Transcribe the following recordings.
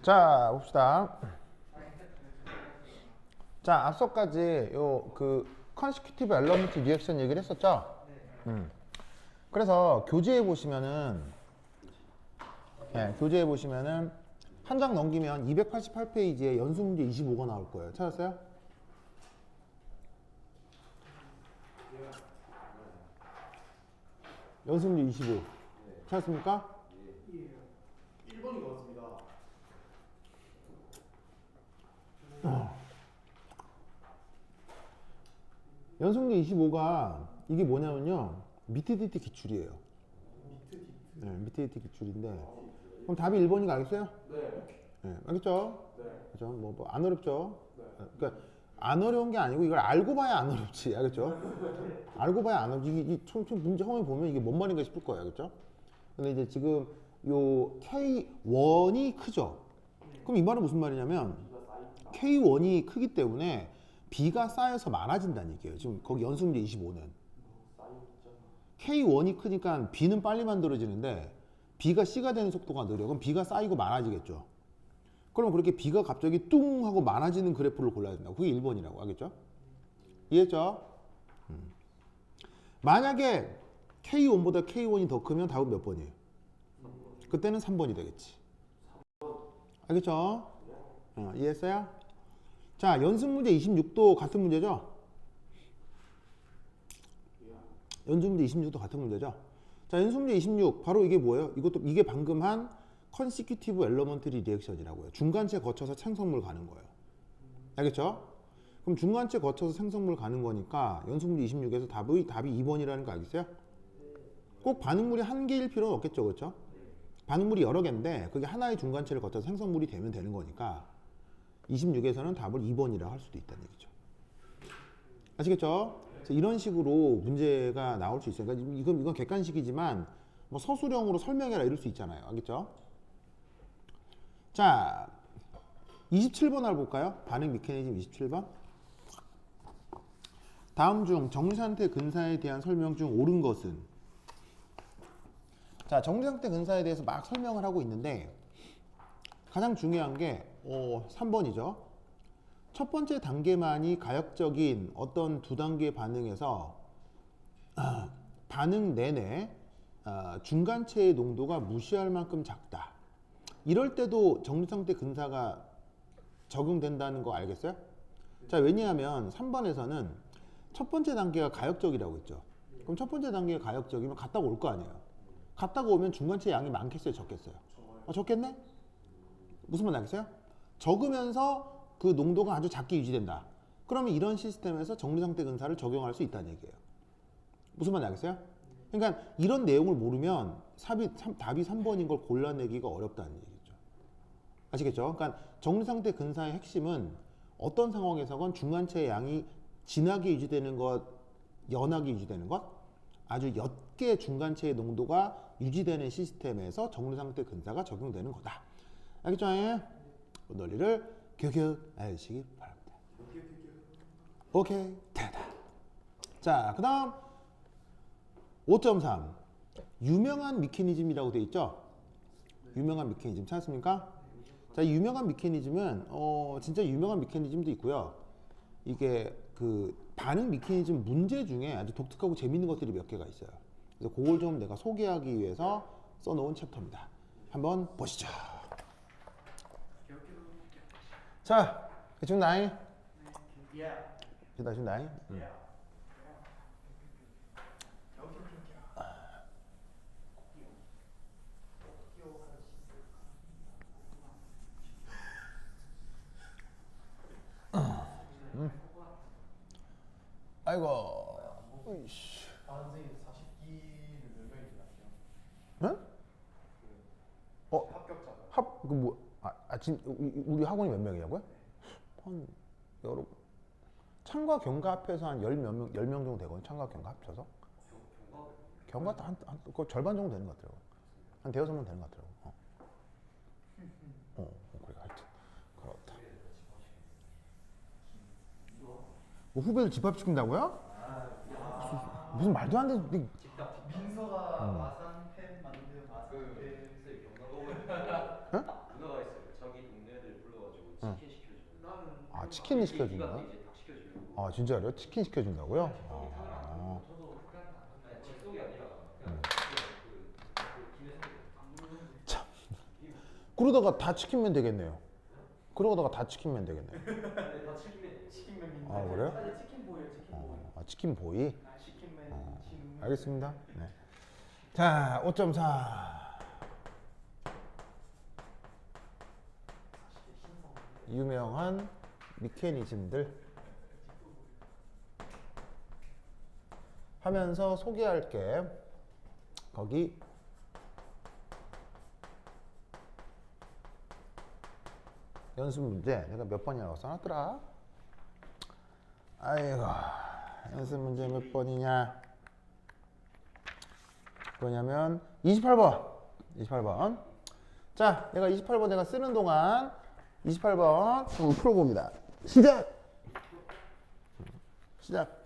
자, 봅시다. 자, 앞서까지 요 그 consecutive element reaction 얘기를 했었죠? 그래서 교재에 보시면은 교재에 보시면은 한 장 넘기면 288페이지에 연수 문제 25가 나올 거예요. 찾았어요? 연수 문제 25. 찾았습니까? 1번인 것 같습니다. 연수 문제 25가 이게 뭐냐면요. 밑에 뒤트 기출이에요. 네, 밑에 뒤트 기출인데 그럼 답이 1번인 거 알겠어요? 네. 네, 알겠죠? 네. 그죠? 뭐 안 어렵죠? 네. 그러니까 안 어려운 게 아니고 이걸 알고 봐야 안 어렵지, 알겠죠? 알고 봐야 안 어렵지. 이게 총 문제 처음에 보면 이게 뭔 말인가 싶을 거예요, 알겠죠? 근데 이제 지금 요 K1이 크죠? 그럼 이 말은 무슨 말이냐면 K1이 크기 때문에 B가 쌓여서 많아진다는 얘기예요. 지금 거기 연수 문제 25는 K1이 크니까 B는 빨리 만들어지는데 B가 C가 되는 속도가 느려. 그럼 B가 쌓이고 많아지겠죠. 그럼 그렇게 B가 갑자기 뚱 하고 많아지는 그래프를 골라야 된다고. 그게 1번이라고 알겠죠? 이해했죠? 만약에 K1보다 K1이 더 크면 답은 몇 번이에요? 그때는 3번이 되겠지. 알겠죠? 이해했어요? 자, 연습 문제 26도 같은 문제죠? 연습 문제 26도 같은 문제죠? 자, 연습 문제 26 바로 이게 뭐예요? 이게 방금 한 consecutive elementary reaction이라고요. 중간체 거쳐서 생성물 가는 거예요. 알겠죠? 그럼 중간체 거쳐서 생성물 가는 거니까 연습 문제 26에서 답이 2번이라는 거 알겠어요? 꼭 반응물이 한 개일 필요는 없겠죠, 그렇죠? 반응물이 여러 개인데 그게 하나의 중간체를 거쳐서 생성물이 되면 되는 거니까 26에서는 답을 2번이라고 할 수도 있다는 얘기죠. 아시겠죠? 이런 식으로 문제가 나올 수 있어요. 그러니까 이건 객관식이지만 뭐 서술형으로 설명해라 이럴 수 있잖아요. 알겠죠? 자, 27번 알아볼까요? 반응 메커니즘 27번. 다음 중 정리상태 근사에 대한 설명 중 옳은 것은? 자, 정리상태 근사에 대해서 막 설명을 하고 있는데 가장 중요한 게 3번이죠. 첫 번째 단계만이 가역적인 어떤 두 단계 반응에서 반응 내내 중간체의 농도가 무시할 만큼 작다. 이럴 때도 정리상태 근사가 적용된다는 거 알겠어요? 자, 왜냐하면 3번에서는 첫 번째 단계가 가역적이라고 했죠. 그럼 첫 번째 단계가 가역적이면 갔다가 올 거 아니에요. 갔다가 오면 중간체 양이 많겠어요, 적겠어요? 적겠네? 무슨 말 알겠어요? 적으면서 그 농도가 아주 작게 유지된다. 그러면 이런 시스템에서 정리상태 근사를 적용할 수 있다는 얘기예요. 무슨 말 알겠어요? 그러니까 이런 내용을 모르면 답이 3번인 걸 골라내기가 어렵다는 얘기죠. 아시겠죠? 그러니까 정리상태 근사의 핵심은 어떤 상황에서건 중간체의 양이 진하게 유지되는 것, 연하게 유지되는 것, 아주 옅게 중간체의 농도가 유지되는 시스템에서 정리상태 근사가 적용되는 거다. 알겠죠? 그 논리를 교교 알시기 바랍니다. 오케이, 됐다. 자, 그 다음 5.3 유명한 메커니즘이라고 되어 있죠? 유명한 메커니즘 찾았습니까? 자, 유명한 메커니즘은 진짜 유명한 메커니즘도 있고요. 이게 그 반응 메커니즘 문제 중에 아주 독특하고 재밌는 것들이 몇 개가 있어요. 그래서 그걸 좀 내가 소개하기 위해서 써놓은 챕터입니다. 한번 보시죠. 자, 지금 나이? 지금 나이? 아이고. 으이씨. 선생님 40기를 몇 명이 지났어요? 응? 합격자가. 지금 우리 학원이 몇 명이냐고요? 한 여러 창과 경과 합해서 한 10명 정도 되거든요. 창과 경과 합쳐서. 경과 그 절반 정도 되는 것 같더라고요. 한 대여섯 명 되는 것 같더라고요. 그래, 하여튼 그렇다. 뭐 후배를 집합시킨다고요? 무슨 말도 안 되는. 민서가 마산 팬 만든 마산 팬. 경상도 누나가 있어요. 자기 아, 치킨을 시켜준다. 이제 딱 시켜주려고. 아, 진짜요? 치킨 시켜준다고요? 저도 아니, 직속이 아니라 그냥 김에 참. 그러다가 다 치킨면 되겠네요. 그러다가 다 치킨면 되겠네요. 다 치킨에 치킨맨. 아, 그래요? 사실 치킨 보이에요, 치킨 보이. 아, 치킨 보이? 치킨맨. 알겠습니다. 네. 자, 5.4. 유명한 메커니즘들 하면서 소개할게. 거기 연습 문제 내가 몇 번이라고 써놨더라? 아이고, 연습 문제 몇 번이냐? 뭐냐면 28번. 28번. 자, 내가 28번 내가 쓰는 동안 28번 한번 풀어봅니다. 시작! 시작!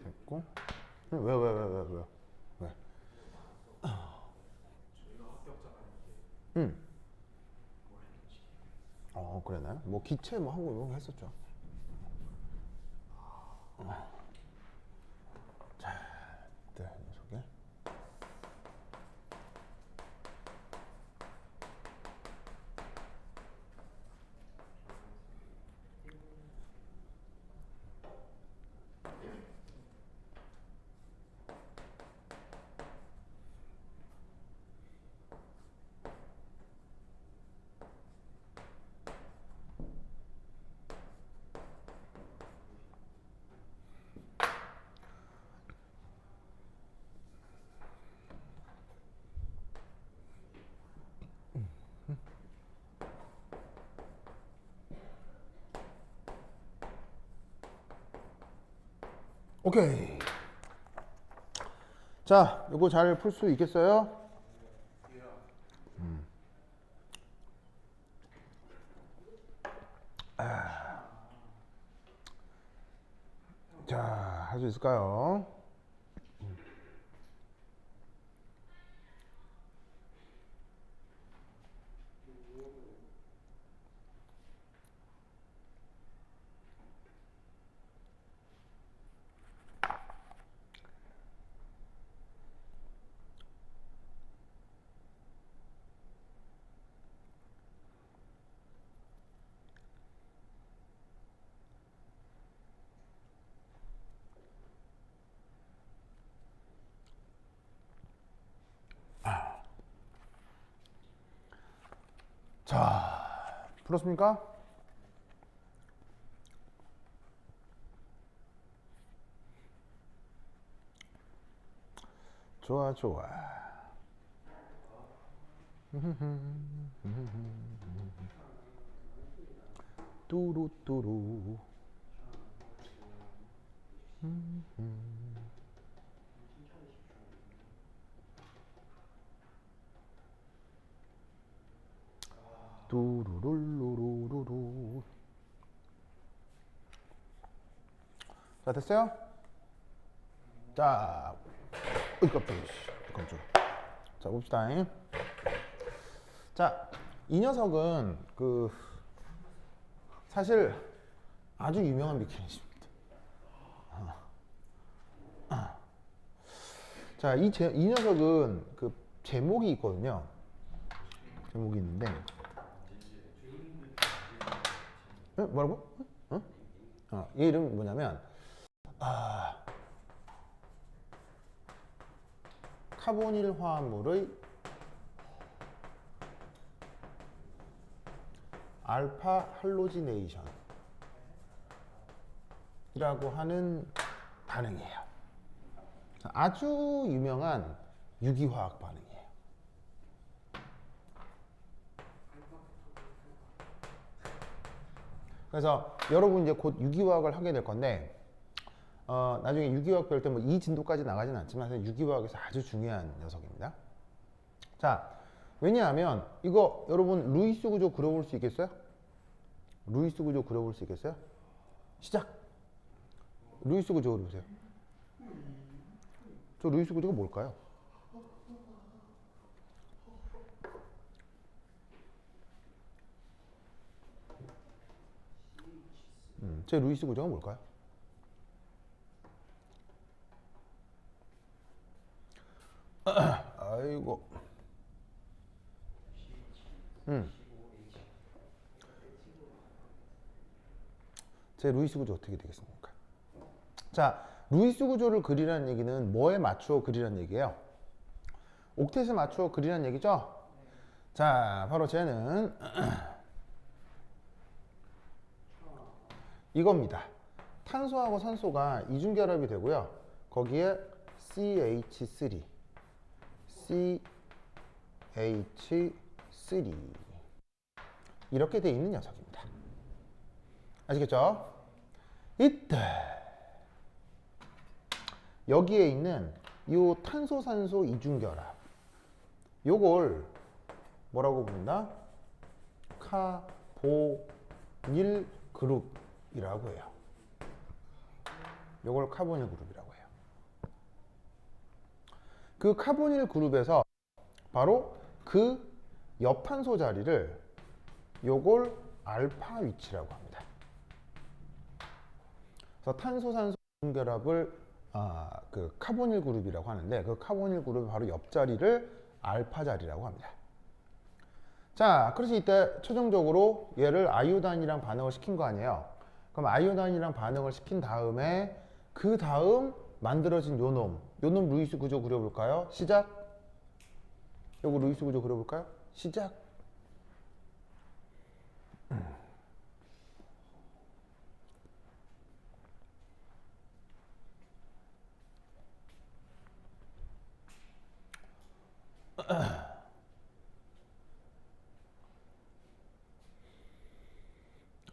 됐고. 왜? 응. 그랬나요? 뭐 기체 뭐 하고 이런 거 했었죠. 자, 네, 녀석이. 오케이. 자, 이거 잘 풀 수 있겠어요? 자, 할 수 있을까요? 자, 풀었습니까? 좋아. 뚜루뚜루. 뚜루룰루루루. 자, 됐어요? 자, 어이 깜짝이야. 자, 봅시다. 자, 이 녀석은 사실 아주 유명한 메커니즘입니다. 자, 이 녀석은 그 제목이 있거든요. 제목이 있는데, 뭐라고? 얘 이름이 뭐냐면, 카보닐 화합물의 알파 할로지네이션 이라고 하는 반응이에요. 아주 유명한 유기화학 반응이에요. 그래서 여러분 이제 곧 유기화학을 하게 될 건데, 나중에 유기화학 배울 때 뭐 이 진도까지 나가진 않지만 사실 유기화학에서 아주 중요한 녀석입니다. 자, 왜냐하면 이거 여러분 루이스 구조 그려볼 수 있겠어요? 루이스 구조 그려볼 수 있겠어요? 시작. 루이스 구조 그려보세요. 저 루이스 구조가 뭘까요? 제 루이스 구조가 뭘까요? 아이고. 제 루이스 구조 어떻게 되겠습니까? 자, 루이스 구조를 그리라는 얘기는 뭐에 맞추어 그리라는 얘기예요? 옥텟에 맞추어 그리라는 얘기죠? 자, 바로 쟤는 이겁니다. 탄소하고 산소가 이중결합이 되고요. 거기에 CH3 이렇게 돼 있는 녀석입니다. 아시겠죠? 이때 여기에 있는 이 탄소산소 이중결합, 요걸 뭐라고 부른다? 카보닐 그룹이라고 해요. 요걸 카보닐 그룹이라고 해요. 그 카보닐 그룹에서 바로 그 옆탄소 자리를 요걸 알파 위치라고 합니다. 그래서 탄소산소 결합을 그 카보닐 그룹이라고 하는데, 그 카보닐 그룹의 바로 옆자리를 알파 자리라고 합니다. 자, 그래서 이때 최종적으로 얘를 아이오단이랑 반응을 시킨 거 아니에요. 그럼 아이오단이랑 반응을 시킨 다음에 그 다음 만들어진 요놈 루이스 구조 그려볼까요? 시작. 요거 루이스 구조 그려볼까요? 시작.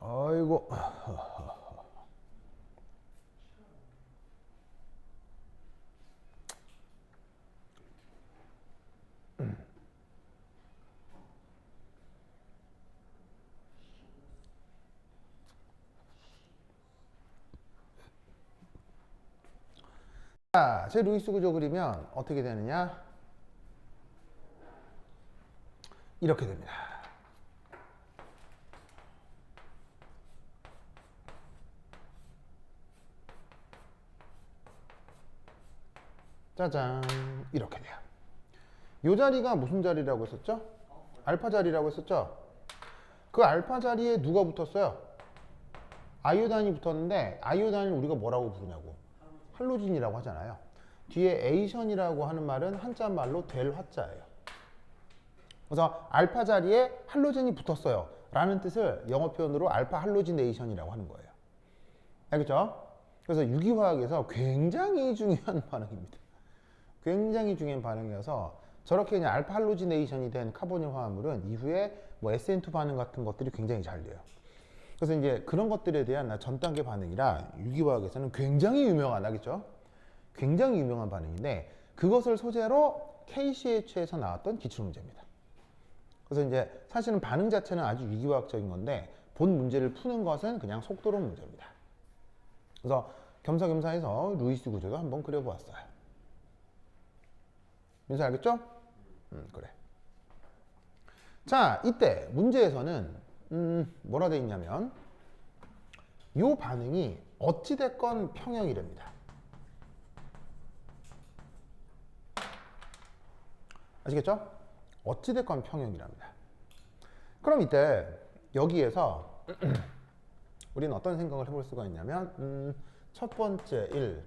아이고. 자, 제 루이스 구조 그리면 어떻게 되느냐? 이렇게 됩니다. 짜잔, 이렇게 돼요. 이 자리가 무슨 자리라고 했었죠? 알파 자리라고 했었죠? 그 알파 자리에 누가 붙었어요? 아이오단이 붙었는데, 아이오단을 우리가 뭐라고 부르냐고? 할로진이라고 하잖아요. 뒤에 에이션이라고 하는 말은 한자말로 될 화자예요. 그래서 알파 자리에 할로젠이 붙었어요 라는 뜻을 영어 표현으로 알파 할로지네이션이라고 하는 거예요. 알겠죠? 그래서 유기화학에서 굉장히 중요한 반응입니다. 굉장히 중요한 반응이어서 저렇게 그냥 알파 할로지네이션이 된 카보닐 화합물은 이후에 뭐 SN2 반응 같은 것들이 굉장히 잘 돼요. 그래서 이제 그런 것들에 대한 전 단계 반응이라 유기화학에서는 굉장히 유명한, 알겠죠? 굉장히 유명한 반응인데, 그것을 소재로 KCH에서 나왔던 기출문제입니다. 그래서 이제 사실은 반응 자체는 아주 유기화학적인 건데, 본 문제를 푸는 것은 그냥 속도론 문제입니다. 그래서 겸사겸사해서 루이스 구조도 한번 그려보았어요. 민서 알겠죠? 그래. 자, 이때 문제에서는 뭐라 돼 있냐면 이 반응이 어찌됐건 평형이랍니다. 아시겠죠? 어찌됐건 평형이랍니다. 그럼 이때 여기에서 우리는 어떤 생각을 해볼 수가 있냐면 첫 번째 1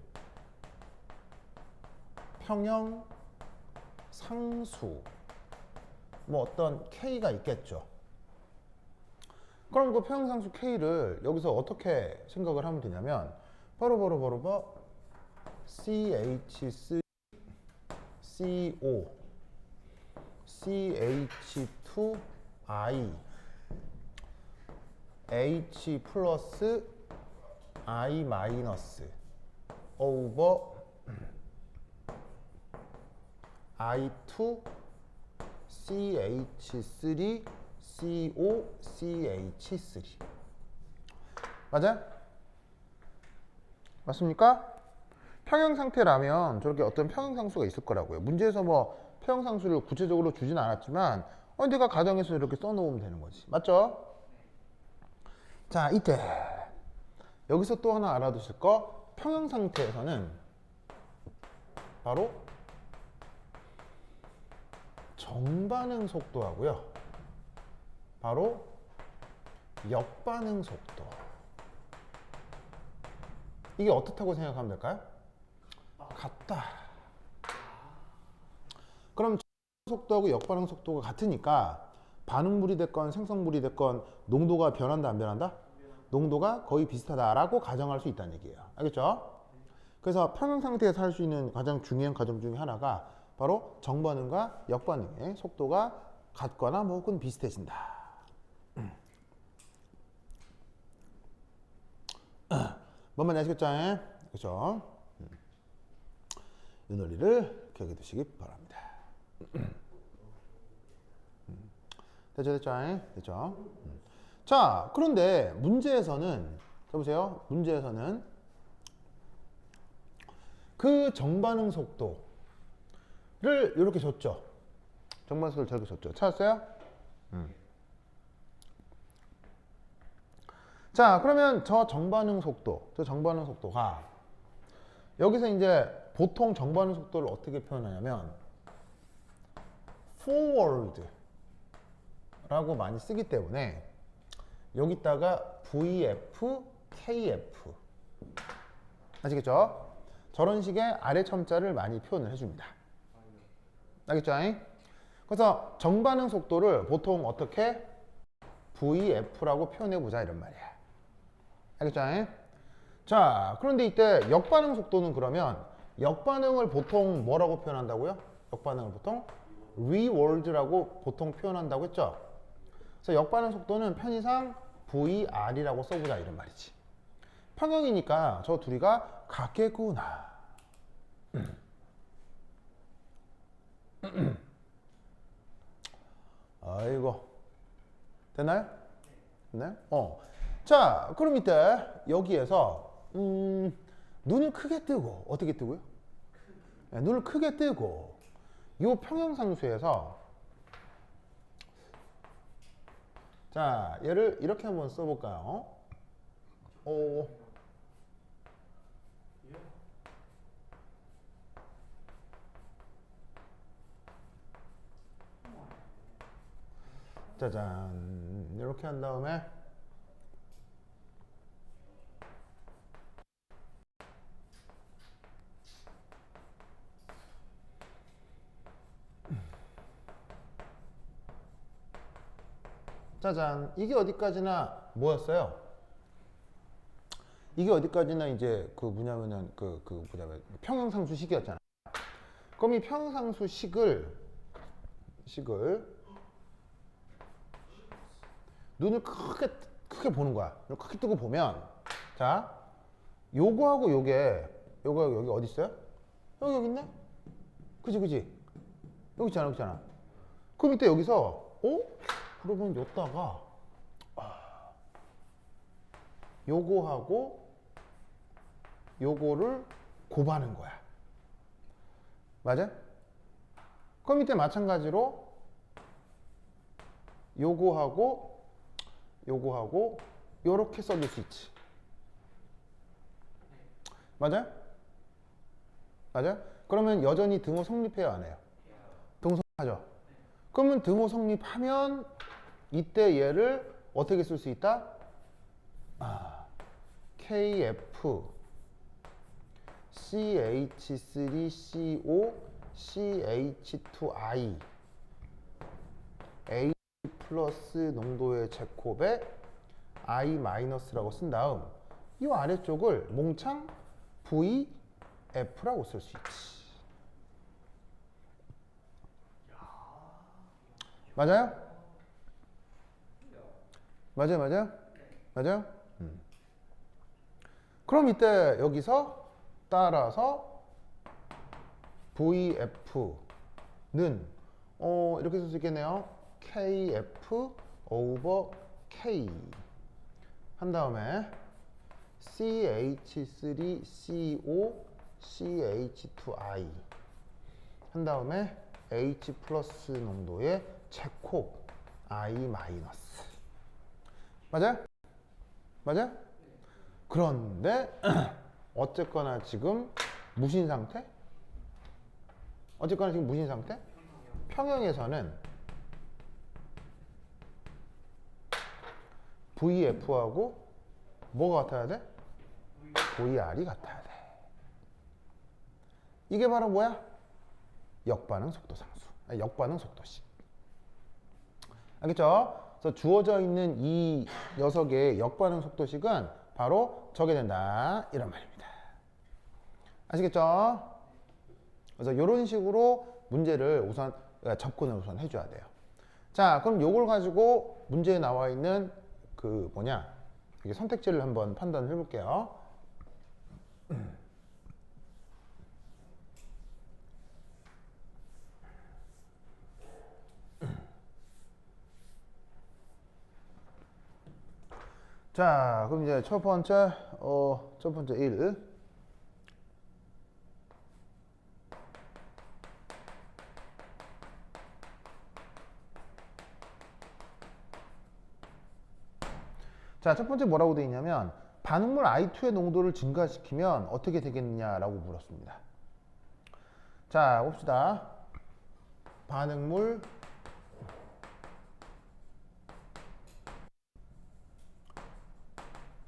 평형 상수 뭐 어떤 K가 있겠죠. 그럼 그 평형상수 K를 여기서 어떻게 생각을 하면 되냐면 바로 CH3CO CH2I H 플러스 I 마이너스 오버 I2 CH3 CO CH3 맞아요? 맞습니까? 평형상태라면 저렇게 어떤 평형상수가 있을 거라고요. 문제에서 뭐 평형상수를 구체적으로 주진 않았지만 내가 가정에서 이렇게 써놓으면 되는 거지. 맞죠? 자, 이때 여기서 또 하나 알아두실 거 평형상태에서는 바로 정반응 속도하고요. 바로 역반응 속도. 이게 어떻다고 생각하면 될까요? 같다. 그럼 속도하고 역반응 속도가 같으니까 반응물이 됐건 생성물이 됐건 농도가 변한다 안 변한다? 농도가 거의 비슷하다라고 가정할 수 있다는 얘기예요. 알겠죠? 그래서 평형 상태에서 할 수 있는 가장 중요한 가정 중에 하나가 바로 정반응과 역반응의 속도가 같거나 뭐 혹은 비슷해진다. 뭔 말인지 아시겠죠? 그렇죠? 이 논리를 기억해 두시기 바랍니다. 됐죠? 됐죠? 자, 그런데 문제에서는 보세요. 문제에서는 그 정반응 속도를 이렇게 줬죠. 정반응 속도를 저렇게 줬죠. 찾았어요? 자, 그러면 저 정반응 속도가 여기서 이제 보통 정반응 속도를 어떻게 표현하냐면 forward 라고 많이 쓰기 때문에 여기다가 VF, KF 아시겠죠? 저런 식의 아래 첨자를 많이 표현을 해줍니다. 알겠죠? 그래서 정반응 속도를 보통 어떻게 VF라고 표현해보자 이런 말이야. 알겠죠? 자, 그런데 이때 역반응 속도는 그러면 역반응을 보통 뭐라고 표현한다고요? 역반응을 보통 reworld라고 보통 표현한다고 했죠? 그래서 역반응 속도는 편의상 VR이라고 써보자 이런 말이지. 평형이니까 저 둘이가 같겠구나. 아이고 됐나요? 네? 자, 그럼 이때 여기에서 눈을 크게 뜨고 어떻게 뜨고요? 네, 눈을 크게 뜨고 이 평형상수에서 자, 얘를 이렇게 한번 써볼까요? 짜잔, 이렇게 한 다음에 짜잔, 이게 어디까지나 뭐였어요? 이게 어디까지나 이제 그 뭐냐면은 뭐냐면 평형상수식이었잖아. 그럼 이 평형상수식을 눈을 크게 보는 거야. 크게 뜨고 보면 자, 요거하고 요게 여기 어디 있어요? 여기 있네? 그지? 여기 있잖아. 그럼 이때 여기서 그러면 여기다가 요거하고 요거를 곱하는 거야. 맞아? 그럼 이때 마찬가지로 요거하고 요렇게 써줄 수 있지. 맞아? 그러면 여전히 등호 성립해요 안 해요? 등호 하죠. 그러면 등호 성립하면 이때 얘를 어떻게 쓸 수 있다? KF CH3CO CH2I A 플러스 농도의 제곱에 I 마이너스라고 쓴 다음 이 아래쪽을 몽창 VF라고 쓸 수 있지. 맞아요? 맞아요? 그럼 이때 여기서 따라서 VF는 이렇게 쓸 수 있겠네요. KF over K 한 다음에 CH3CO CH2I 한 다음에 H 플러스 농도의 제곱 I 마이너스. 맞아요? 그런데 어쨌거나 지금 무신 상태? 평형에서는 VF하고 뭐가 같아야 돼? VR이 같아야 돼. 이게 바로 뭐야? 역반응 속도 상수. 역반응 속도식. 알겠죠? 그래서 주어져 있는 이 녀석의 역반응 속도식은 바로 저게 된다. 이런 말입니다. 아시겠죠? 그래서 이런 식으로 문제를 우선 접근을 우선 해줘야 돼요. 자, 그럼 요걸 가지고 문제에 나와 있는 그 뭐냐? 이게 선택지를 한번 판단을 해볼게요. 자, 그럼 이제 첫 번째 1. 자, 첫 번째 뭐라고 되어 있냐면 반응물 I2의 농도를 증가시키면 어떻게 되겠느냐라고 물었습니다. 자, 봅시다. 반응물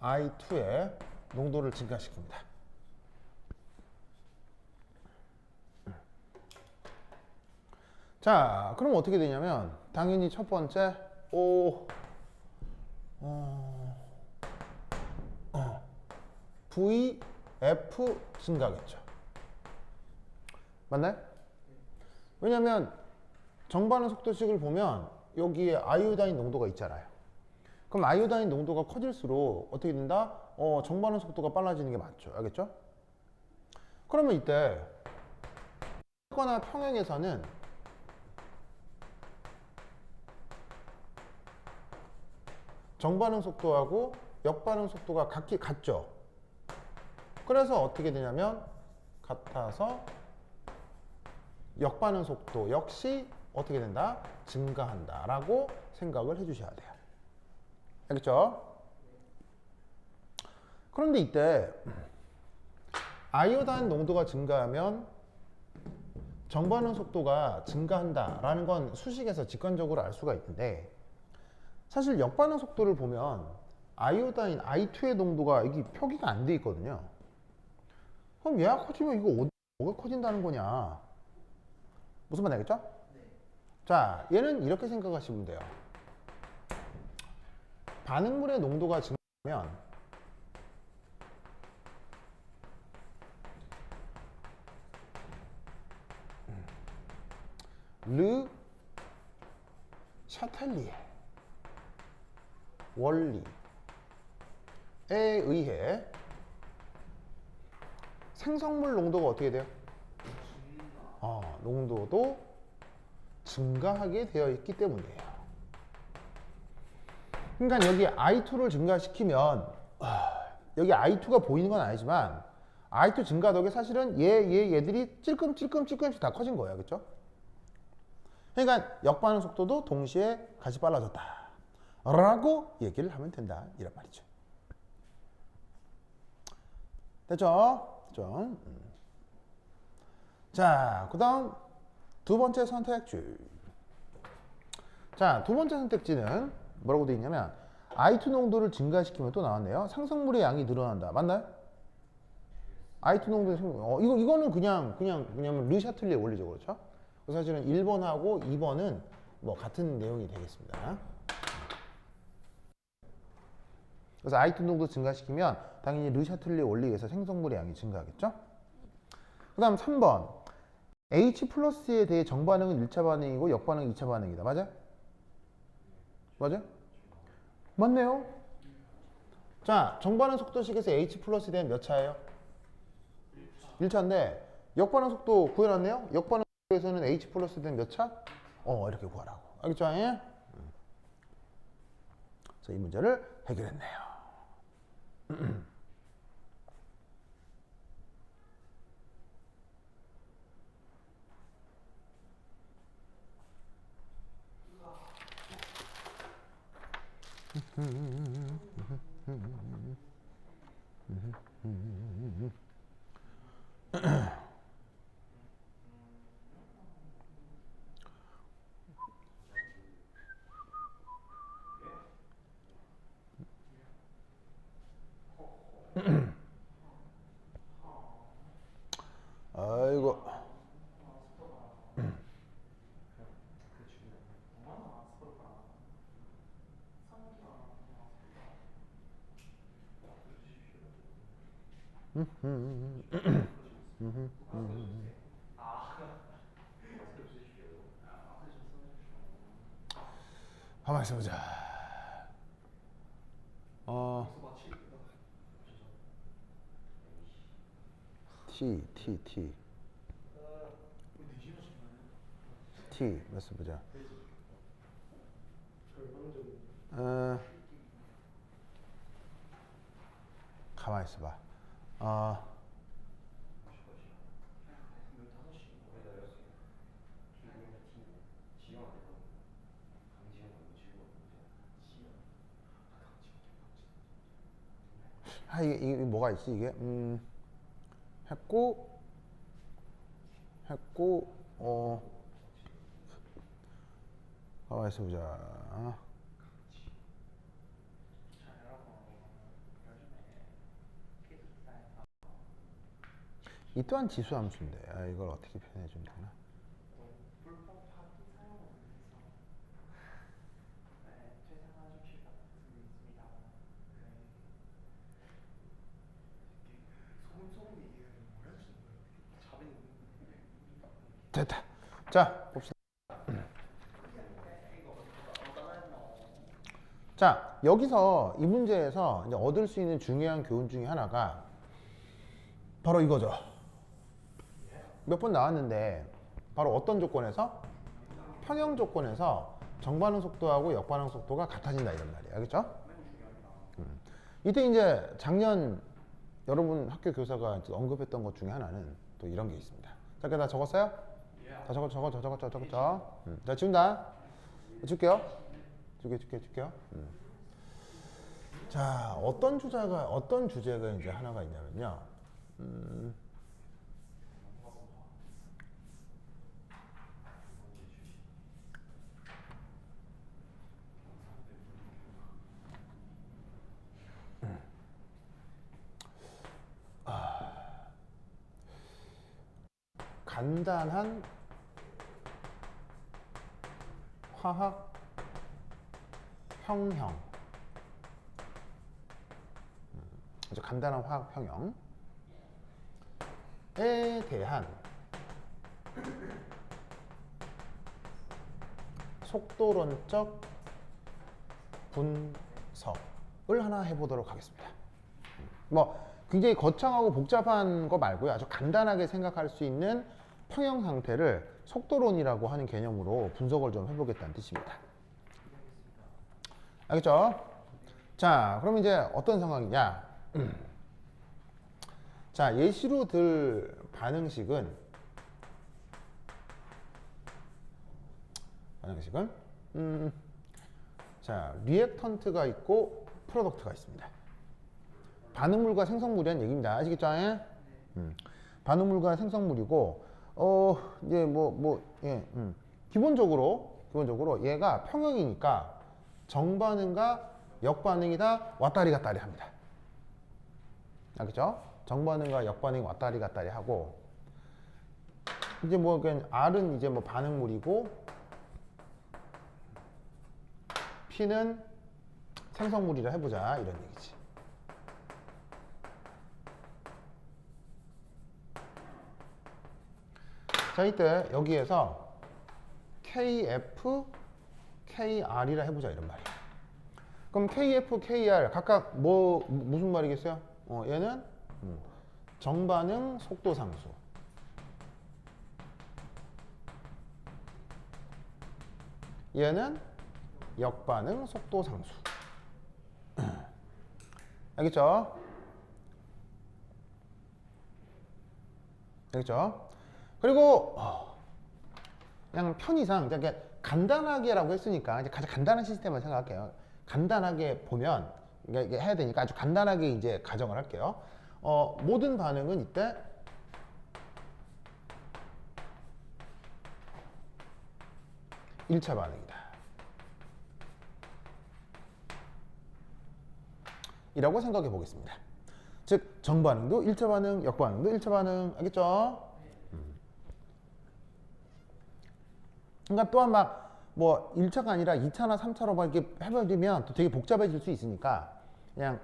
I2의 농도를 증가시킵니다. 자, 그럼 어떻게 되냐면 당연히 첫 번째 VF 증가겠죠. 맞나요? 왜냐면 정반응 속도식을 보면 여기에 아이오다인 농도가 있잖아요. 그럼 아이오다인 농도가 커질수록 어떻게 된다? 정반응 속도가 빨라지는 게 맞죠. 알겠죠? 그러면 이때 거나 평형에서는 정반응 속도하고 역반응 속도가 같죠. 그래서 어떻게 되냐면 같아서 역반응 속도 역시 어떻게 된다? 증가한다 라고 생각을 해 주셔야 돼요. 알겠죠? 그런데 이때 아이오다인 농도가 증가하면 정반응 속도가 증가한다 라는 건 수식에서 직관적으로 알 수가 있는데 사실 역반응 속도를 보면 아이오다인 I2의 농도가 이게 표기가 안 돼 있거든요. 그럼 얘가 커지면 이거 뭐가 커진다는 거냐? 무슨 말 알겠죠? 네. 자, 얘는 이렇게 생각하시면 돼요. 반응물의 농도가 증가하면 르 샤텔리에 원리에 의해 생성물 농도가 어떻게 돼요? 농도도 증가하게 되어 있기 때문이에요. 그러니까 여기 I2를 증가시키면 여기 I2가 보이는 건 아니지만 I2 증가 덕에 사실은 얘들이 찔끔찔끔씩 다 커진 거예요. 그렇죠? 그러니까 역반응 속도도 동시에 같이 빨라졌다 라고 얘기를 하면 된다 이런 말이죠. 됐죠? 자, 그 다음 두 번째 선택지. 자, 두 번째 선택지는 뭐라고 되어 있냐면 I2 농도를 증가시키면 또 나왔네요. 상승물의 양이 늘어난다. 맞나요? I2 농도의 이거는 그냥 르샤틀리에 원리죠. 그렇죠? 그래서 사실은 1번하고 2번은 뭐 같은 내용이 되겠습니다. 그래서 I2 농도 증가시키면 당연히 르샤틀리 원리에 의해서 생성물의 양이 증가하겠죠? 그 다음 3번. H 플러스에 대해 정반응은 1차 반응이고 역반응은 2차 반응이다. 맞아? 맞아? 맞네요. 자, 정반응 속도식에서 H 플러스에 대한 몇 차예요? 1차인데 역반응 속도 구해놨네요. 역반응 속도에서는 H 플러스에 대한 몇 차? 이렇게 구하라고. 알겠죠? 예? 그래서 이 문제를 해결했네요. 아이고. 가만 있어보자. T 몇 수 보자. 가만 있어봐. 이게 뭐가 있지 이게? 했고 가만 있어보자. 이 또한 지수 함수인데 이걸 어떻게 표현해주면 되나? 됐다. 자, 봅시다. 자, 여기서 이 문제에서 이제 얻을 수 있는 중요한 교훈 중에 하나가 바로 이거죠. 몇 번 나왔는데 바로 어떤 조건에서? 평형 조건에서 정반응 속도하고 역반응 속도가 같아진다 이런 말이에요. 알겠죠? 이때 이제 작년 여러분 학교 교사가 언급했던 것 중에 하나는 또 이런 게 있습니다. 자, 다 적었어요? 다 적었죠? 자, 지운다. 줄게요. 줄게요. 자, 어떤 주제가 이제 하나가 있냐면요. 간단한 화학 평형. 아주 간단한 화학 평형에 대한 속도론적 분석을 하나 해보도록 하겠습니다. 뭐 굉장히 거창하고 복잡한 거 말고요. 아주 간단하게 생각할 수 있는 평형 상태를 속도론이라고 하는 개념으로 분석을 좀 해보겠다는 뜻입니다. 알겠죠? 자, 그럼 이제 어떤 상황이냐? 자, 예시로 들 반응식은 자, 리액턴트가 있고 프로덕트가 있습니다. 반응물과 생성물이란 얘기입니다. 아시겠죠? 반응물과 생성물이고 이제 기본적으로 얘가 평형이니까 정반응과 역반응이 다 왔다리 갔다리 합니다. 알겠죠? 정반응과 역반응이 왔다리 갔다리 하고, 이제 그냥 R은 이제 반응물이고, P는 생성물이라 해보자, 이런 얘기지. 자, 이때 여기에서 KF, KR이라 해보자, 이런 말이야. 그럼 KF, KR 각각 무슨 말이겠어요? 얘는 정반응 속도 상수. 얘는 역반응 속도 상수. 알겠죠? 알겠죠? 그리고 그냥 편의상 그냥 간단하게라고 했으니까 이제 가장 간단한 시스템을 생각할게요. 간단하게 보면 이게 해야 되니까 아주 간단하게 이제 가정을 할게요. 모든 반응은 이때 일차 반응이다 이라고 생각해 보겠습니다. 즉 정반응도 1차 반응, 역반응도 1차 반응. 알겠죠? 그러니까 또한 1차가 아니라 2차나 3차로 막 이렇게 해버리면 또 되게 복잡해질 수 있으니까 그냥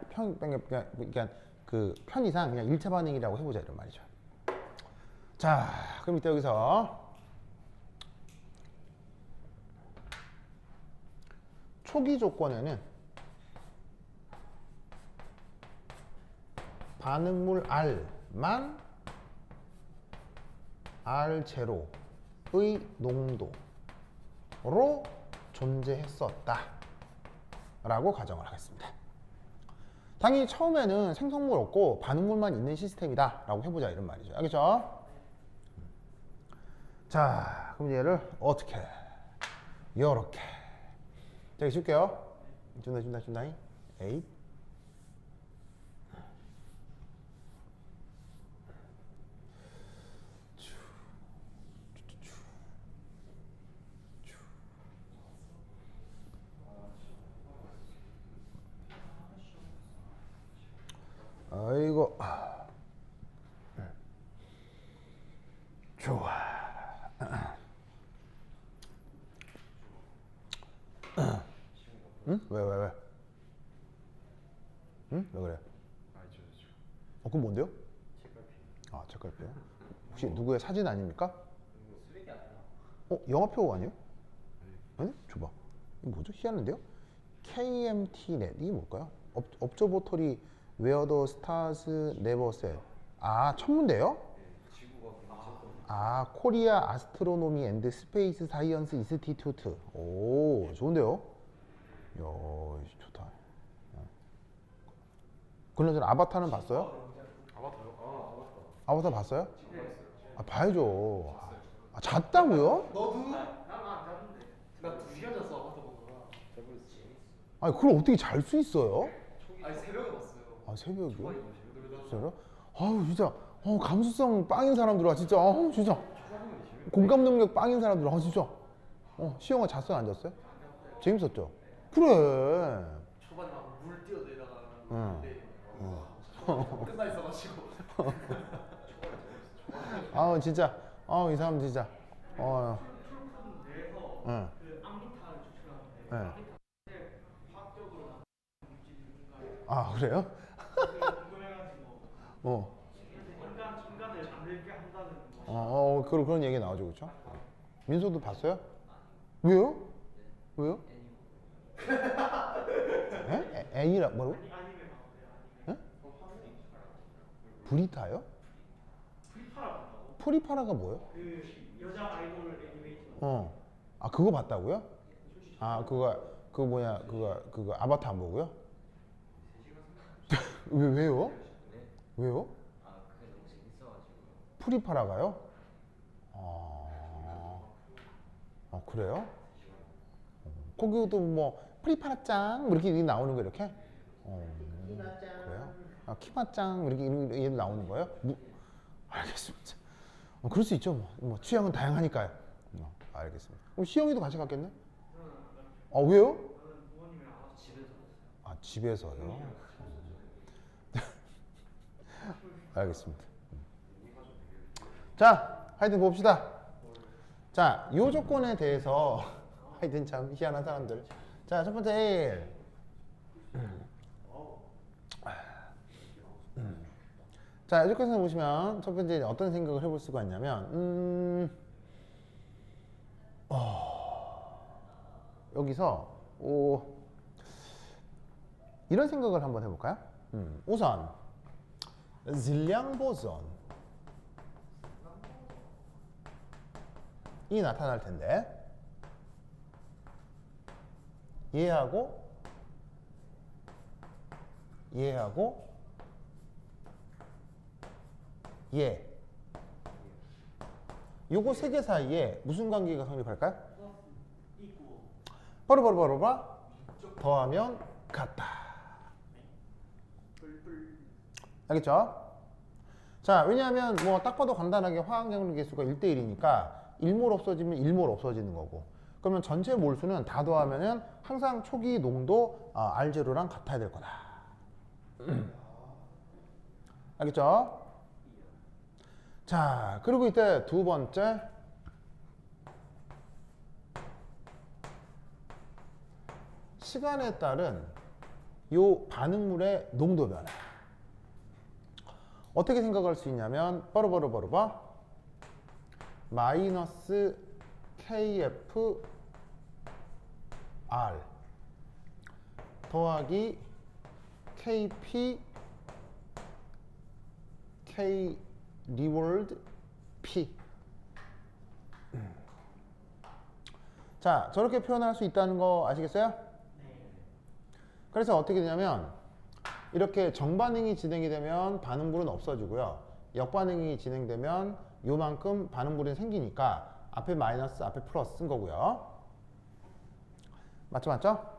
그 편의상 그냥 1차 반응이라고 해보자, 이런 말이죠. 자, 그럼 이때 여기서 초기 조건에는 반응물 R만 R0의 농도로 존재했었다 라고 가정을 하겠습니다. 당연히 처음에는 생성물 없고 반응물만 있는 시스템이다 라고 해보자, 이런 말이죠. 알겠죠? 자, 그럼 얘를 어떻게? 요렇게. 자, 여기 줄게요. 준다. 에잇. 아이고, 좋아. 응? 왜? 응? 왜 그래? 그건 뭔데요? 아, 책갈피요? 혹시 누구의 사진 아닙니까? 쓰레기 아니야? 영화표 아니에요? 아니? 줘봐. 이거 뭐죠? 희한한데요? KMTnet 이게 뭘까요? observatory where the stars never set. 아, 천문대요? 지구가 멈췄거든. 아, 코리아 아스트로노미 앤드 스페이스 사이언스 인스티튜트. 오, 좋은데요? 이야, 좋다. 그러면 아바타는 봤어요? 아바타요? 아바타 봤어요? 네. 아, 봐야죠. 아, 잤다고요? 너도? 난안 잤는데. 나 2시간 잤어 아바타 보다가. 재밌어. 아니, 그걸 어떻게 잘 수 있어요? 아니 새벽에 봤어요. 아, 새벽이요? 초반에 진짜로? 아우, 진짜. 감수성 빵인 사람들아, 진짜. 진짜. 공감 능력 빵인 사람들아, 진짜. 시영아 잤어요, 안 잤어요? 재밌었죠? 그래. 초반에 막 물 뛰어내다가 응. 끝나 있어가지고. 아우, 진짜. 이 사람 진짜. 내에서 응. 그 암비타를 추출하는데 네. 암비타를 화학적으로 만든 물질인가요? 아, 그래요? 궁금해가지고 인간을 잠들게 한다는 거. 그런 얘기 나오죠, 그렇죠? 민소도 봤어요? 왜요? 애니라 뭐라고? 아니메 나오네요. 브리타요? 프리파라 봤다고? 프리파라가 뭐예요? 그 여자 아이돌 애니메이션. 그거 봤다고요? 그거 아바타 안 보고요? 왜요? 왜요? 아, 그게 너무 재밌어가지고. 프리파라가요? 그래요? 거기도 프리파라짱 이렇게 나오는 거 이렇게? 그래요? 키마짱 이렇게 얘도 나오는 거예요? 알겠습니다. 그럴 수 있죠. 뭐 취향은 다양하니까요. 알겠습니다. 그럼 시영이도 같이 갔겠네? 아 왜요? 저는 부모님이랑 알아서 집에서 했어요. 아 집에서요. 알겠습니다. 자, 하여튼 봅시다. 자, 요 조건에 대해서 하여튼 참 희한한 사람들. 자, 첫 번째 1. 자, 이 조건에서 보시면 첫 번째 어떤 생각을 해볼 수가 있냐면, 여기서 이런 생각을 한번 해볼까요? 우선 질량보선 이 나타날 텐데 얘하고 얘 요거 세 개 사이에 무슨 관계가 성립할까요? 바로 더하면 같다. 알겠죠? 자, 왜냐하면 뭐 딱 봐도 간단하게 화학연료 개수가 1대1이니까 1몰 없어지면 1몰 없어지는 거고, 그러면 전체 몰수는 다 더하면은 항상 초기 농도 R0랑 같아야 될 거다. 알겠죠? 자, 그리고 이때 두 번째 시간에 따른 요 반응물의 농도 변화 어떻게 생각할 수 있냐면 바로 마이너스 KF R 더하기 KP K 리월드 P. 자, 저렇게 표현할 수 있다는 거 아시겠어요? 그래서 어떻게 되냐면 이렇게 정반응이 진행이 되면 반응물은 없어지고요, 역반응이 진행되면 요만큼 반응물이 생기니까 앞에 마이너스 앞에 플러스 쓴 거고요. 맞죠?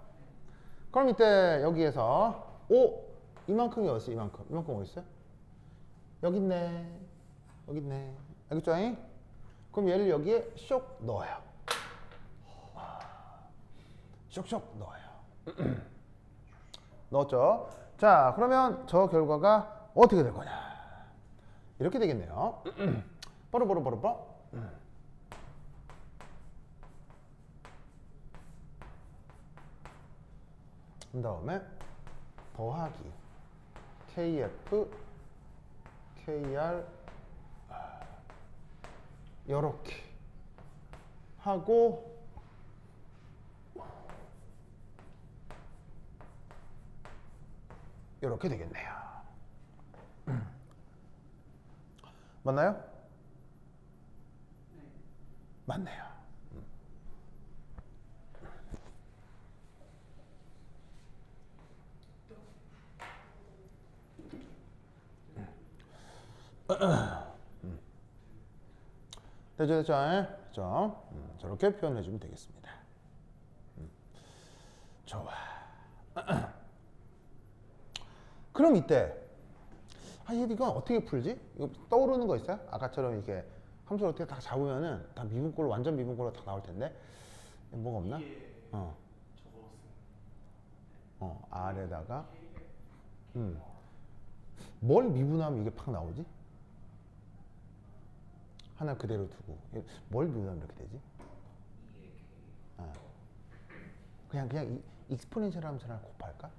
그럼 이때 여기에서 이만큼이 어딨어? 이만큼 어딨어요? 여기 있네. 알겠죠? 그럼 얘를 여기에 쇽 넣어요. 쇽 넣어요. 넣었죠? 자, 그러면 저 결과가 어떻게 될 거냐? 이렇게 되겠네요. 바로. 그 다음에 더하기 KF KR 요렇게 하고 요렇게 되겠네요. 맞나요? 맞네요. 됐죠? 저렇게 표현해 주면 되겠습니다. 좋아. 그럼 이때 이건 어떻게 풀지? 이거 떠오르는 거 있어요? 아까처럼 이렇게 함수를 어떻게 다 잡으면은 다 미분꼴로, 완전 미분꼴로 다 나올 텐데 뭐가 없나? R에다가 뭘 미분하면 이게 팍 나오지? 하나 그대로 두고 뭘 미분하면 이렇게 되지? 그냥 이 익스포넨셜 함수랑 곱할까?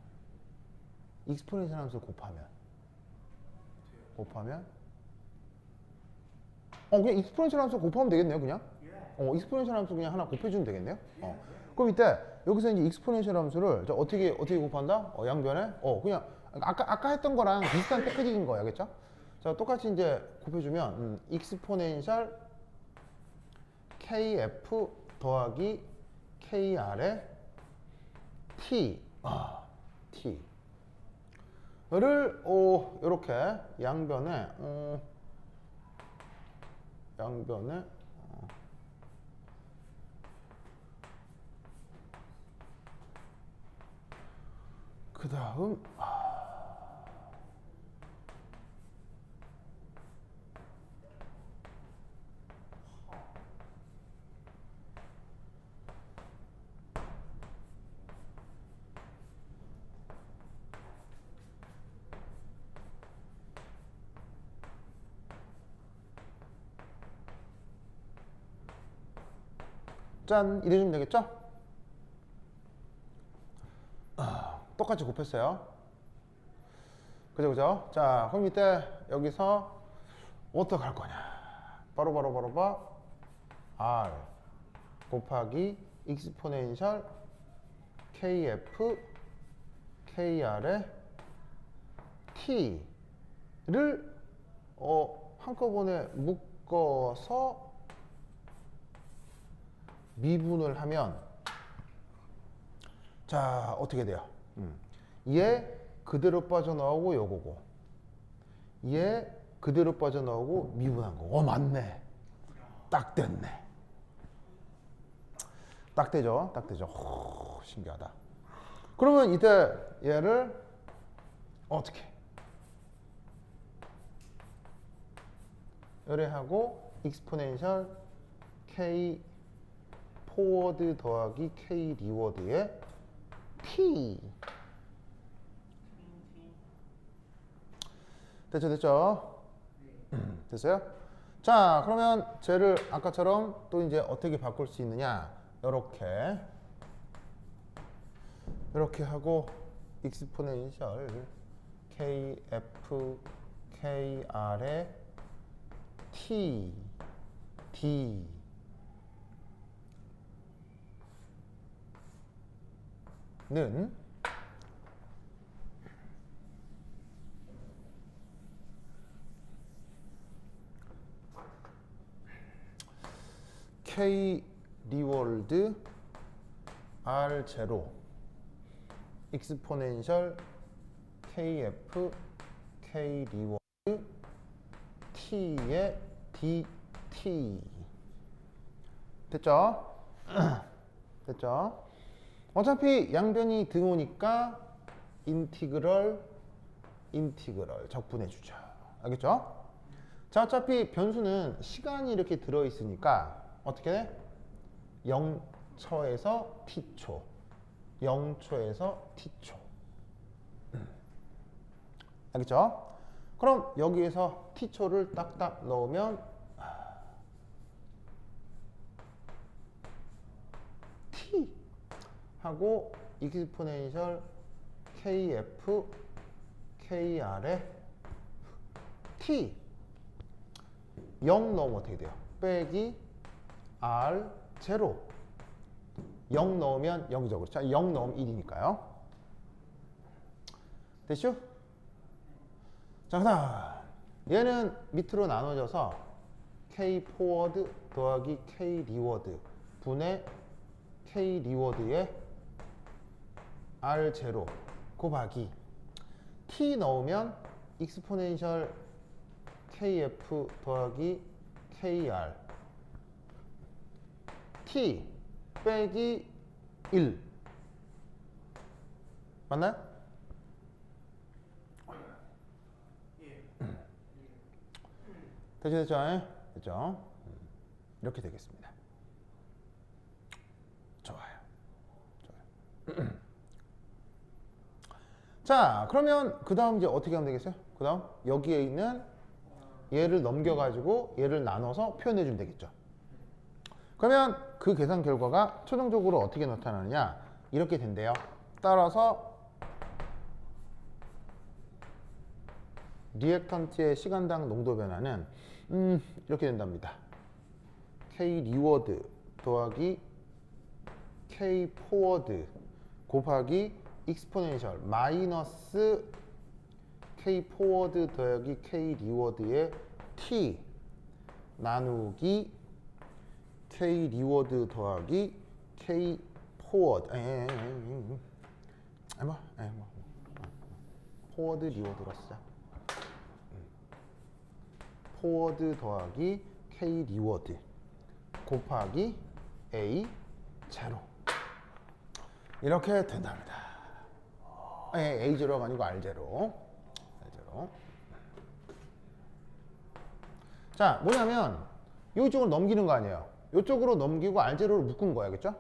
익스포넨셜 함수 곱하면 그냥 익스포넨셜 함수 곱하면 되겠네요. 그냥 익스포넨셜 함수 그냥 하나 곱해주면 되겠네요. 그럼 이때 여기서 이제 익스포넨셜 함수를 어떻게 곱한다? 양변에 그냥 아까 했던 거랑 비슷한 패키지인 거야, 알겠죠? 자, 똑같이 이제 곱해주면 익스포넨셜 KF 더하기 KR의 T 를 이렇게 양변에 그 다음 짠 이래주면 되겠죠? 똑같이 곱했어요. 그죠? 자, 그럼 이때 여기서 어떻게 할 거냐? 바로 R 곱하기 익스포넨셜 KF KR의 T를 한꺼번에 묶어서 미분을 하면 자 어떻게 돼요? 얘 그대로 빠져나오고 요거고 얘 그대로 빠져나오고 미분한 거. 맞네. 딱 됐네. 딱 되죠? 딱 되죠. 신기하다. 그러면 이때 얘를 어떻게 열애하고 익스포넨셜 K 포워드 더하기 K 리워드의 T 됐죠? 됐어요? 자, 그러면 쟤를 아까처럼 또 이제 어떻게 바꿀 수 있느냐? 이렇게 하고 익스포넨셜 KF KR의 T D 는 K 리월드 R0 익스포넨셜 KF K 리월드 T의 DT 됐죠? 됐죠? 어차피 양변이 등호니까 인티그럴 적분해 주죠. 알겠죠? 자, 어차피 변수는 시간이 이렇게 들어 있으니까 어떻게 돼? 0초에서 t초 0초에서 t초 알겠죠? 그럼 여기에서 t초를 딱딱 넣으면 t 하고 익스포넨셜 kf kr의 t 0 넣으면 어떻게 돼요? 빼기 r 제로 0 넣으면 0이죠. 그렇죠? 0 넣으면 1이니까요. 됐죠? 자, 그다음 얘는 밑으로 나눠져서 K 포워드 더하기 K 리워드 분의 K 리워드의 R 제로 곱하기 T 넣으면 익스포넨셜 KF 더하기 KR T 빼기 1 맞나요? 됐죠? 됐죠? 이렇게 되겠습니다. 좋아요. 자, 그러면 그 다음 이제 어떻게 하면 되겠어요? 그 다음 여기에 있는 얘를 넘겨가지고 얘를 나눠서 표현해 주면 되겠죠. 그러면 그 계산 결과가 최종적으로 어떻게 나타나느냐 이렇게 된대요. 따라서 리액턴트의 시간당 농도 변화는 이렇게 된답니다. K 리워드 더하기 K 포워드 곱하기 익스포넨셜 마이너스 K 포워드 더하기 K 리워드의 T 나누기 K 리워드 더하기 K 포워드 포워드 리워드로 쓰자. 포워드 더하기 K 리워드 곱하기 A 제로 이렇게 된답니다. A 제로가 아니고 R 제로. 자, 뭐냐면 이쪽으로 넘기는 거 아니에요. 이쪽으로 넘기고 R0로 묶은 거야. 그렇죠?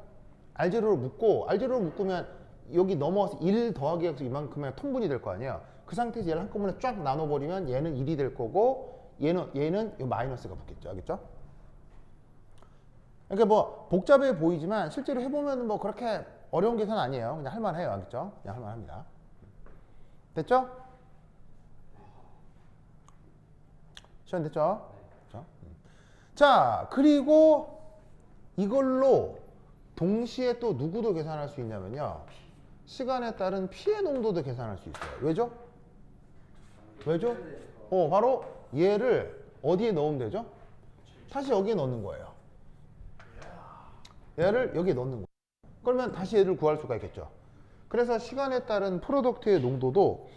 R0로 묶고 R0로 묶으면 여기 넘어가서 1 더하기 해서 이만큼의 통분이 될 거 아니에요. 그 상태에서 얘를 한꺼번에 쫙 나눠버리면 얘는 1이 될 거고 얘는 이 마이너스가 붙겠죠. 알겠죠? 그러니까 뭐 복잡해 보이지만 실제로 해보면 뭐 그렇게 어려운 계산 아니에요. 그냥 할만해요. 알겠죠? 그냥 할만합니다. 됐죠? 시간 됐죠? 그렇죠? 자, 그리고 이걸로 동시에 또 누구도 계산할 수 있냐면요. 시간에 따른 피해 농도도 계산할 수 있어요. 왜죠? 왜죠? 바로 얘를 어디에 넣으면 되죠? 다시 여기에 넣는 거예요. 얘를 여기에 넣는 거예요. 그러면 다시 얘를 구할 수가 있겠죠. 그래서 시간에 따른 프로덕트의 농도도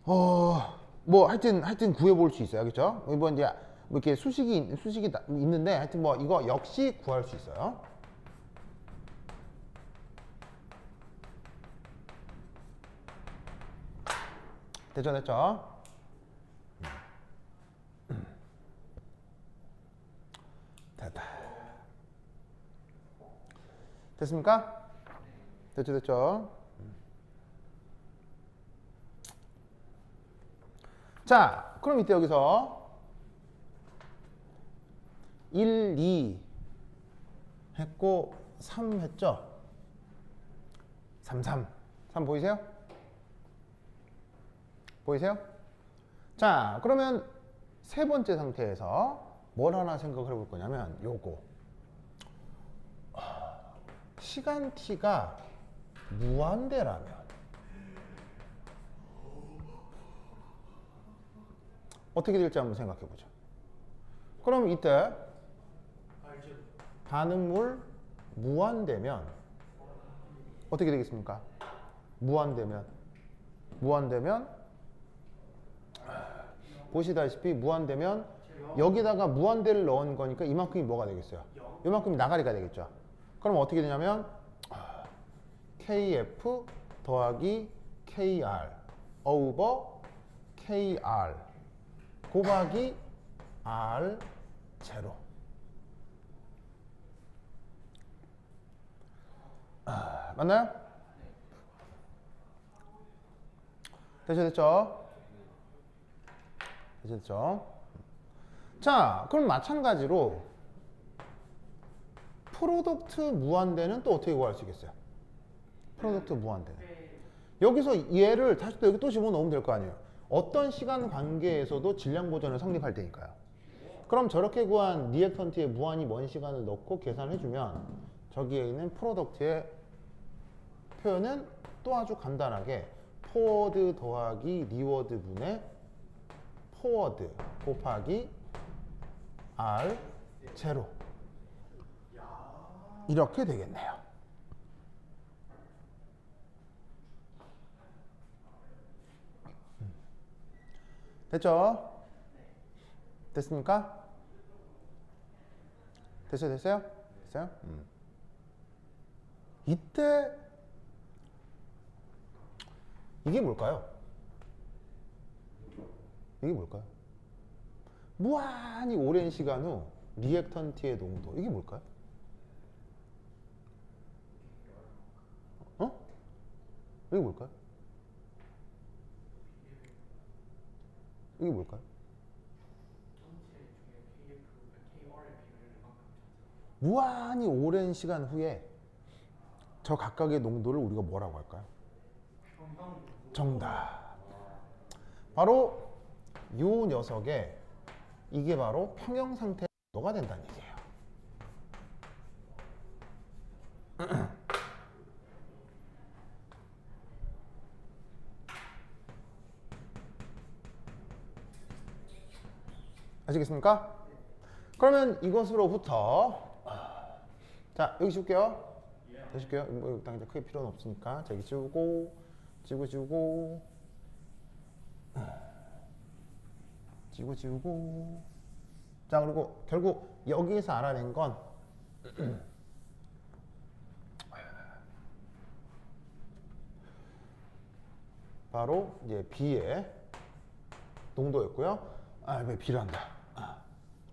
뭐 하여튼 구해볼 수 있어요. 알겠죠? 뭐 이제 뭐 이렇게 수식이 있는데 하여튼 뭐 이거 역시 구할 수 있어요. 됐죠, 됐죠? 됐다. 됐습니까? 됐죠, 됐죠? 자, 그럼 이때 여기서 1, 2 했고 3 했죠? 3, 3. 3 보이세요? 보이세요? 자, 그러면 세 번째 상태에서 뭘 하나 생각을 해볼 거냐면 요거. 시간 t가 무한대라면 어떻게 될지 한번 생각해 보죠. 그럼 이때 반응물 무한대면 어떻게 되겠습니까? 무한대면 보시다시피 무한대면 여기다가 무한대를 넣은 거니까 이만큼이 뭐가 되겠어요? 이만큼이 나가리가 되겠죠. 그럼 어떻게 되냐면 KF 더하기 KR over KR 곱하기 R 제로. 맞나요? 됐죠? 자, 그럼 마찬가지로 프로덕트 무한대는 또 어떻게 구할 수 있겠어요? 프로덕트 무한대는 여기서 얘를 다시 또 여기 또 집어넣으면 될 거 아니에요. 어떤 시간 관계에서도 질량 보전을 성립할 테니까요. 그럼 저렇게 구한 리액턴트의 무한히 먼 시간을 넣고 계산해주면 저기에 있는 프로덕트의 표현은 또 아주 간단하게 포워드 더하기 리워드 분의 포워드 곱하기 R 제로 이렇게 되겠네요. 됐죠? 됐습니까? 됐어요? 이때 이게 뭘까요? 무한히 오랜 시간 후 리액턴트의 농도 이게 뭘까요? 이게 뭘까요? 무한히 오랜 시간 후에 저 각각의 농도를 우리가 뭐라고 할까요? 정답. 바로 이 녀석의 이게 바로 평형 상태 농도가 된다는 얘기예요. 아시겠습니까? 그러면 이것으로부터 자 여기 지울게요. 뭐 일단 이제 크게 필요는 없으니까 자 여기 지우고 지우고 자 그리고 결국 여기에서 알아낸 건 바로 이제 B의 농도였고요. 왜 B를 한다.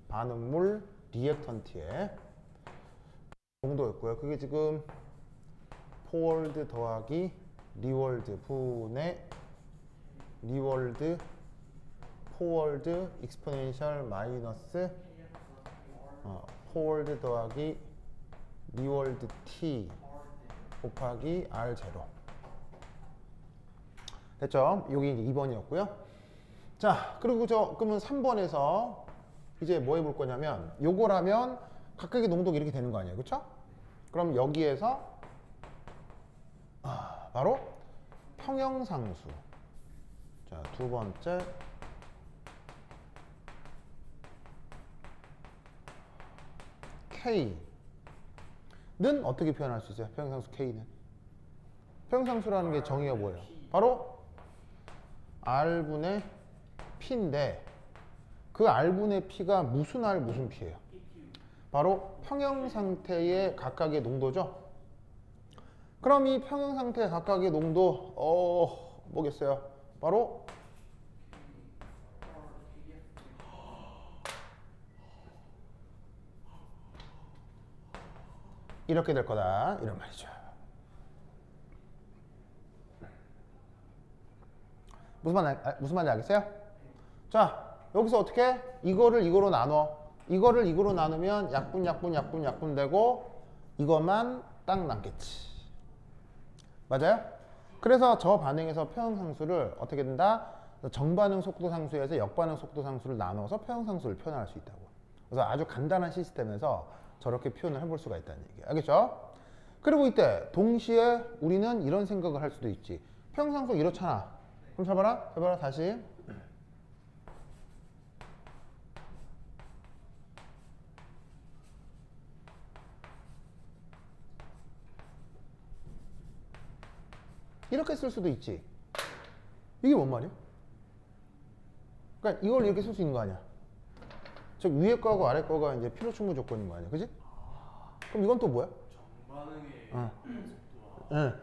반응물 리액턴트의 농도였고요. 그게 지금 포월드 더하기 리월드 분의 리월드 포월드 익스포넨셜 마이너스 포월드 더하기 리월드 T 곱하기 R 제로. 됐죠? 여기 이제 2번이었고요. 자, 그리고 그러면 3번에서 이제 뭐 해볼 거냐면 요거라면 각각의 농도가 이렇게 되는 거 아니에요, 그렇죠? 그럼 여기에서 바로 평형상수. 자, 두 번째 K는 어떻게 표현할 수 있어요? 평형상수 K는 평형상수라는 게 정의가 뭐예요? 바로 R분의 P인데 그 R분의 P가 무슨 R 무슨 P예요? 바로 평형 상태의 각각의 농도죠. 그럼 이 평형 상태의 각각의 농도 뭐겠어요? 바로 이렇게 될 거다 이런 말이죠. 무슨 말인지 알겠어요? 자, 여기서 어떻게 이거를 이거로 나눠. 이거를 이거로 나누면 약분 되고 이것만 딱 남겠지. 맞아요? 그래서 저 반응에서 평형상수를 어떻게 된다? 정반응 속도상수에서 역반응 속도상수를 나눠서 평형상수를 표현할 수 있다고. 그래서 아주 간단한 시스템에서 저렇게 표현을 해볼 수가 있다는 얘기예요. 알겠죠? 그리고 이때 동시에 우리는 이런 생각을 할 수도 있지. 평형상수 이렇잖아. 그럼 잘 봐라 다시. 이렇게 쓸 수도 있지. 이게 뭔 말이야? 그러니까 이걸 이렇게 쓸 수 있는 거 아니야. 즉 위에 거하고 아래 거가 이제 필요 충분 조건인 거 아니야, 그지? 그럼 이건 또 뭐야? 정반응의 속도와 네.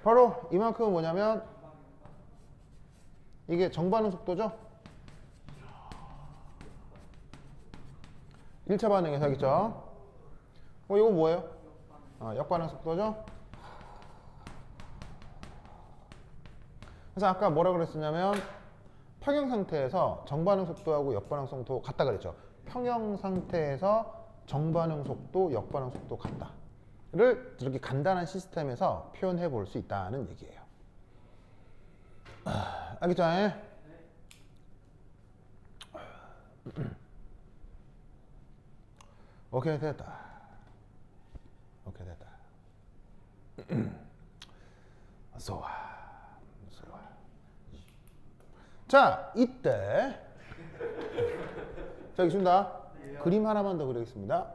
바로 이만큼은 뭐냐면 이게 정반응 속도죠. 1차 반응에서 하겠죠. 이건 뭐예요? 역반응 속도죠. 그래서 아까 뭐라 그랬었냐면 평형 상태에서 정반응 속도하고 역반응 속도 같다 그랬죠. 평형 상태에서 정반응 속도, 역반응 속도 같다를 이렇게 간단한 시스템에서 표현해 볼 수 있다는 얘기예요. 알겠죠? 오케이, 됐다. 오케이, 됐다. 좋아. 자, 이때 자, 있습니다. 그림 하나만 더 그리겠습니다.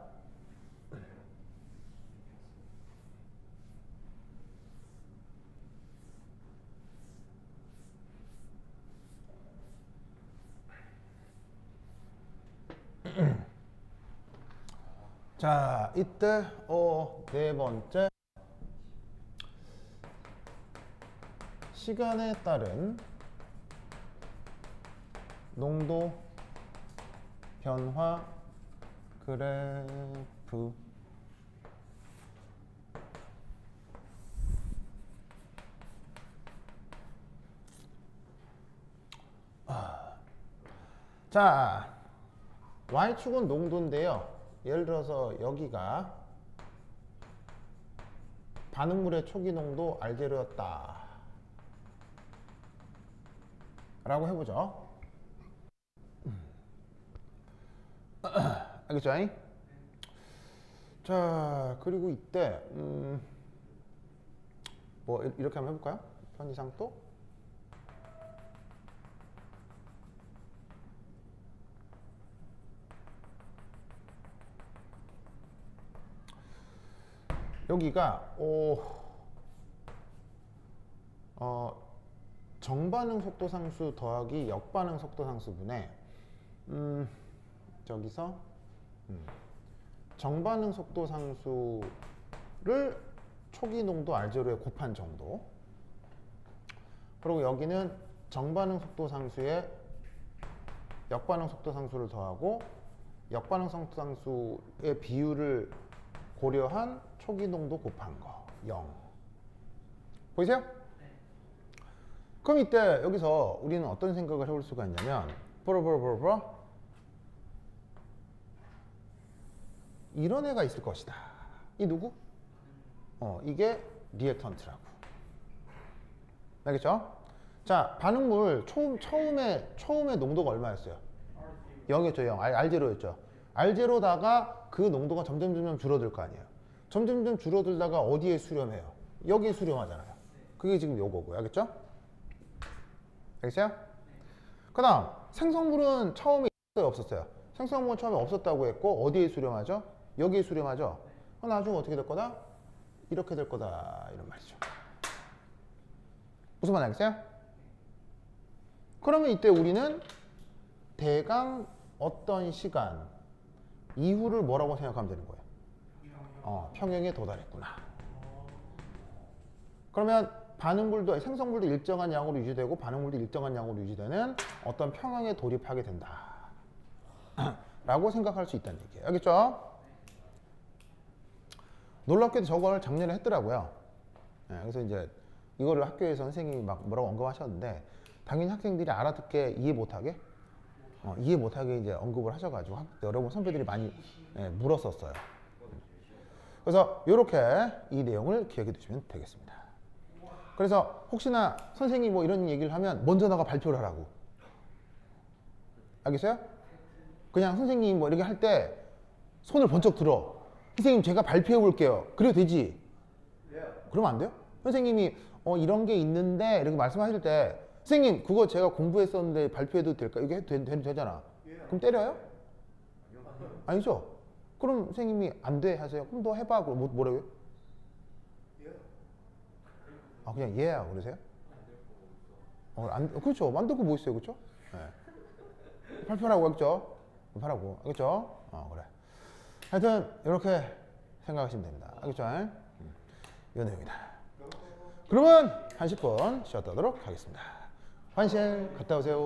자, 이때 네 번째 시간에 따른 농도 변화 그래프. 자, y축은 농도인데요. 예를 들어서 여기가 반응물의 초기 농도 R0였다 라고 해보죠. 알겠죠? 자, 그리고 이때 뭐 이렇게 한번 해볼까요? 편의상도 여기가 정반응 속도 상수 더하기 역반응 속도 상수분에 저기서 정반응 속도 상수를 초기 농도 R0에 곱한 정도. 그리고 여기는 정반응 속도 상수에 역반응 속도 상수를 더하고 역반응 속도 상수의 비율을 고려한 초기 농도 곱한 거 0. 보이세요? 그럼 이때 여기서 우리는 어떤 생각을 해볼 수가 있냐면 이런 애가 있을 것이다 이 누구? 이게 리액턴트라고. 알겠죠? 자, 반응물 처음에 농도가 얼마였어요? 0이었죠, 0. R0였죠. R0다가 그 농도가 점점 줄어들 거 아니에요. 점점 줄어들다가 어디에 수렴해요? 여기에 수렴하잖아요. 그게 지금 요거고요. 알겠죠? 알겠어요? 그 다음, 생성물은 처음에 있었어요, 없었어요? 생성물은 처음에 없었다고 했고, 어디에 수렴하죠? 여기에 수렴하죠? 나중에 어떻게 될 거다? 이렇게 될 거다. 이런 말이죠. 무슨 말 알겠어요? 그러면 이때 우리는 대강 어떤 시간 이후를 뭐라고 생각하면 되는 거예요? 평형에 도달했구나. 그러면 반응물도 생성물도 일정한 양으로 유지되고 반응물도 일정한 양으로 유지되는 어떤 평형에 돌입하게 된다 라고 생각할 수 있다는 얘기예요. 알겠죠? 놀랍게도 저걸 작년에 했더라고요. 그래서 이제 이거를 학교에서 선생님이 막 뭐라고 언급하셨는데 당연히 학생들이 알아듣게 이해 못하게 이제 언급을 하셔가지고 여러분 선배들이 많이 물었었어요. 그래서 이렇게 이 내용을 기억해 두시면 되겠습니다. 그래서 혹시나 선생님이 뭐 이런 얘기를 하면 먼저 나가 발표를 하라고. 알겠어요? 그냥 선생님 뭐 이렇게 할 때 손을 번쩍 들어. 선생님 제가 발표해 볼게요. 그래도 되지? 그러면 안 돼요? 선생님이 이런 게 있는데 이렇게 말씀하실 때 선생님 그거 제가 공부했었는데 발표해도 될까? 이게 해도 되잖아. 그럼 때려요? 아니죠? 그럼 선생님이 안 돼 하세요. 그럼 너 해봐. 그럼 뭐라고요? 그냥 얘야 그러세요? 그렇죠. 안 듣고 뭐 있어요, 그렇죠? 네. 발표하라고 했죠. 발표하라고, 알겠죠? 그래. 하여튼 이렇게 생각하시면 됩니다. 알겠죠? 이 내용이다. 그러면 한 10분 쉬었다 하도록 하겠습니다. 환실 갔다 오세요.